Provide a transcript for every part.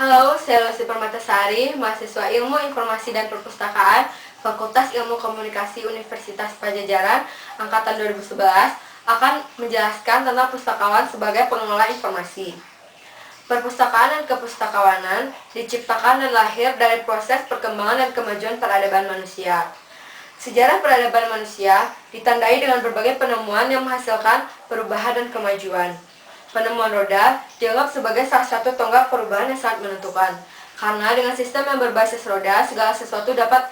Halo, saya Lucy Permatasari, mahasiswa Ilmu Informasi dan Perpustakaan, Fakultas Ilmu Komunikasi Universitas Padjadjaran, Angkatan 2011, akan menjelaskan tentang pustakawan sebagai pengelola informasi. Perpustakaan dan kepustakawanan diciptakan dan lahir dari proses perkembangan dan kemajuan peradaban manusia. Sejarah peradaban manusia ditandai dengan berbagai penemuan yang menghasilkan perubahan dan kemajuan. Penemuan roda dianggap sebagai salah satu tonggak perubahan yang sangat menentukan, karena dengan sistem yang berbasis roda, segala sesuatu dapat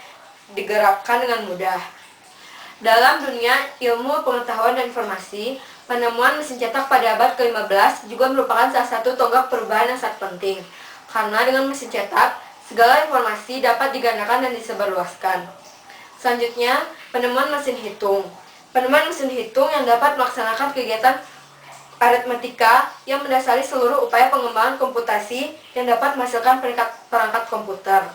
digerakkan dengan mudah. Dalam dunia ilmu pengetahuan dan informasi, penemuan mesin cetak pada abad ke-15 juga merupakan salah satu tonggak perubahan yang sangat penting, karena dengan mesin cetak, segala informasi dapat digandakan dan disebarluaskan. Selanjutnya, penemuan mesin hitung. Penemuan mesin hitung yang dapat melaksanakan kegiatan aritmetika yang mendasari seluruh upaya pengembangan komputasi yang dapat menghasilkan perangkat komputer.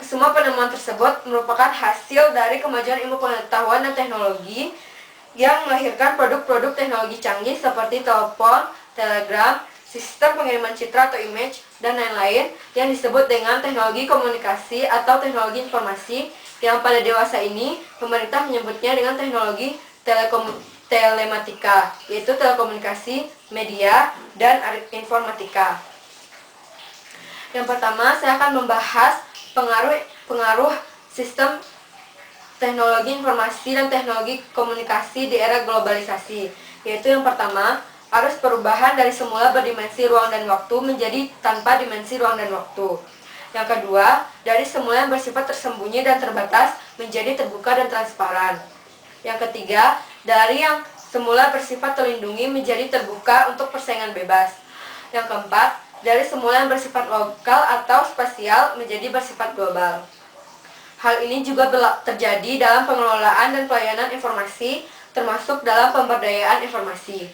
Semua penemuan tersebut merupakan hasil dari kemajuan ilmu pengetahuan dan teknologi yang melahirkan produk-produk teknologi canggih seperti telepon, telegram, sistem pengiriman citra atau image, dan lain-lain yang disebut dengan teknologi komunikasi atau teknologi informasi yang pada dewasa ini pemerintah menyebutnya dengan teknologi telematika, yaitu telekomunikasi, media, dan informatika. Yang pertama, saya akan membahas pengaruh sistem teknologi informasi dan teknologi komunikasi di era globalisasi, yaitu yang pertama, arus perubahan dari semula berdimensi ruang dan waktu menjadi tanpa dimensi ruang dan waktu. Yang kedua, dari semula yang bersifat tersembunyi dan terbatas menjadi terbuka dan transparan. Yang ketiga, dari yang semula bersifat terlindungi menjadi terbuka untuk persaingan bebas. Yang keempat, dari semula yang bersifat lokal atau spasial menjadi bersifat global. Hal ini juga terjadi dalam pengelolaan dan pelayanan informasi, termasuk dalam pemberdayaan informasi.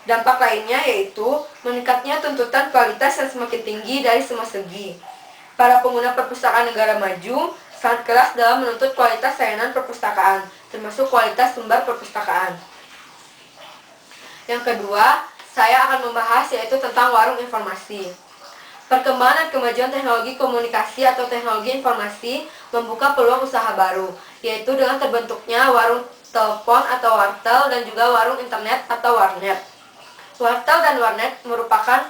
Dampak lainnya yaitu meningkatnya tuntutan kualitas yang semakin tinggi dari semua segi. Para pengguna perpustakaan negara maju sangat keras dalam menuntut kualitas layanan perpustakaan, termasuk kualitas sumber perpustakaan. Yang kedua, saya akan membahas yaitu tentang warung informasi. Perkembangan dan kemajuan teknologi komunikasi atau teknologi informasi membuka peluang usaha baru, yaitu dengan terbentuknya warung telepon atau wartel dan juga warung internet atau warnet. Wartel dan warnet merupakan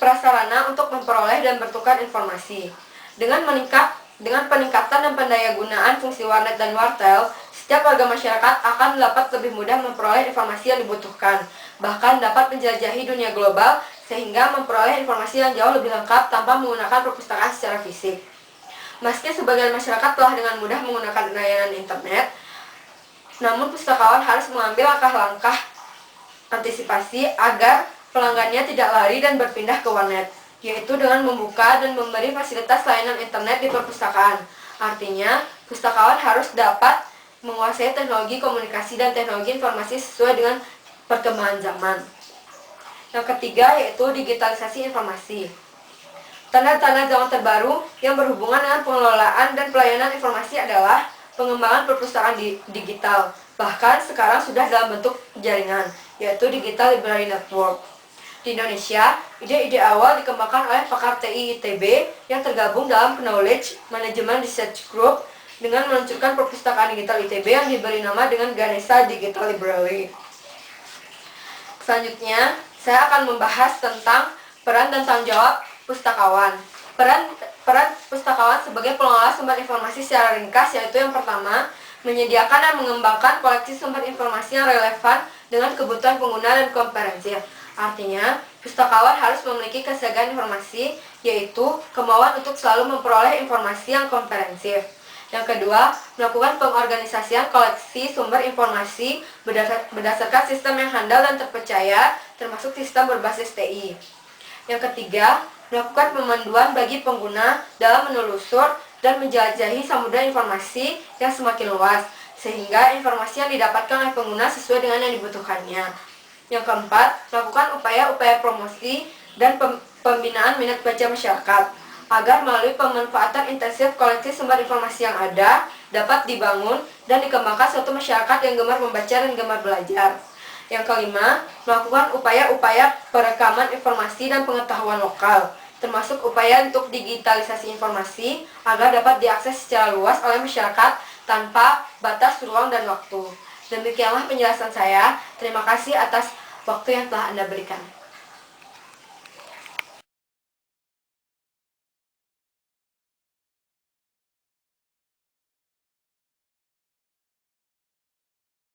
prasarana untuk memperoleh dan bertukar informasi. Dengan peningkatan dan pendayagunaan fungsi warnet dan wartel, setiap warga masyarakat akan dapat lebih mudah memperoleh informasi yang dibutuhkan, bahkan dapat menjelajahi dunia global sehingga memperoleh informasi yang jauh lebih lengkap tanpa menggunakan perpustakaan secara fisik. Meski sebagian masyarakat telah dengan mudah menggunakan layanan internet, namun pustakawan harus mengambil langkah-langkah antisipasi agar pelanggannya tidak lari dan berpindah ke warnet, yaitu dengan membuka dan memberi fasilitas layanan internet di perpustakaan. Artinya, pustakawan harus dapat menguasai teknologi komunikasi dan teknologi informasi sesuai dengan perkembangan zaman. Yang ketiga yaitu digitalisasi informasi. Tanda-tanda zaman terbaru yang berhubungan dengan pengelolaan dan pelayanan informasi adalah pengembangan perpustakaan digital, bahkan sekarang sudah dalam bentuk jaringan, yaitu Digital Library Network. Di Indonesia, ide-ide awal dikembangkan oleh pakar TI ITB yang tergabung dalam Knowledge Management Research Group dengan meluncurkan perpustakaan digital ITB yang diberi nama dengan Ganesha Digital Library. Selanjutnya, saya akan membahas tentang peran dan tanggung jawab pustakawan. Peran pustakawan sebagai pengelola sumber informasi secara ringkas yaitu yang pertama, menyediakan dan mengembangkan koleksi sumber informasi yang relevan dengan kebutuhan pengguna dan komprehensif. Artinya, pustakawan harus memiliki kesediaan informasi, yaitu kemauan untuk selalu memperoleh informasi yang komprehensif. Yang kedua, melakukan pengorganisasian koleksi sumber informasi berdasarkan sistem yang handal dan terpercaya, termasuk sistem berbasis TI. Yang ketiga, melakukan pemanduan bagi pengguna dalam menelusur dan menjelajahi samudera informasi yang semakin luas, sehingga informasi yang didapatkan oleh pengguna sesuai dengan yang dibutuhkannya. Yang keempat, melakukan upaya-upaya promosi dan pembinaan minat baca masyarakat, agar melalui pemanfaatan intensif koleksi sumber informasi yang ada, dapat dibangun dan dikembangkan suatu masyarakat yang gemar membaca dan gemar belajar. Yang kelima, melakukan upaya-upaya perekaman informasi dan pengetahuan lokal, termasuk upaya untuk digitalisasi informasi agar dapat diakses secara luas oleh masyarakat tanpa batas ruang dan waktu. Demikianlah penjelasan saya. Terima kasih atas waktu yang telah Anda berikan.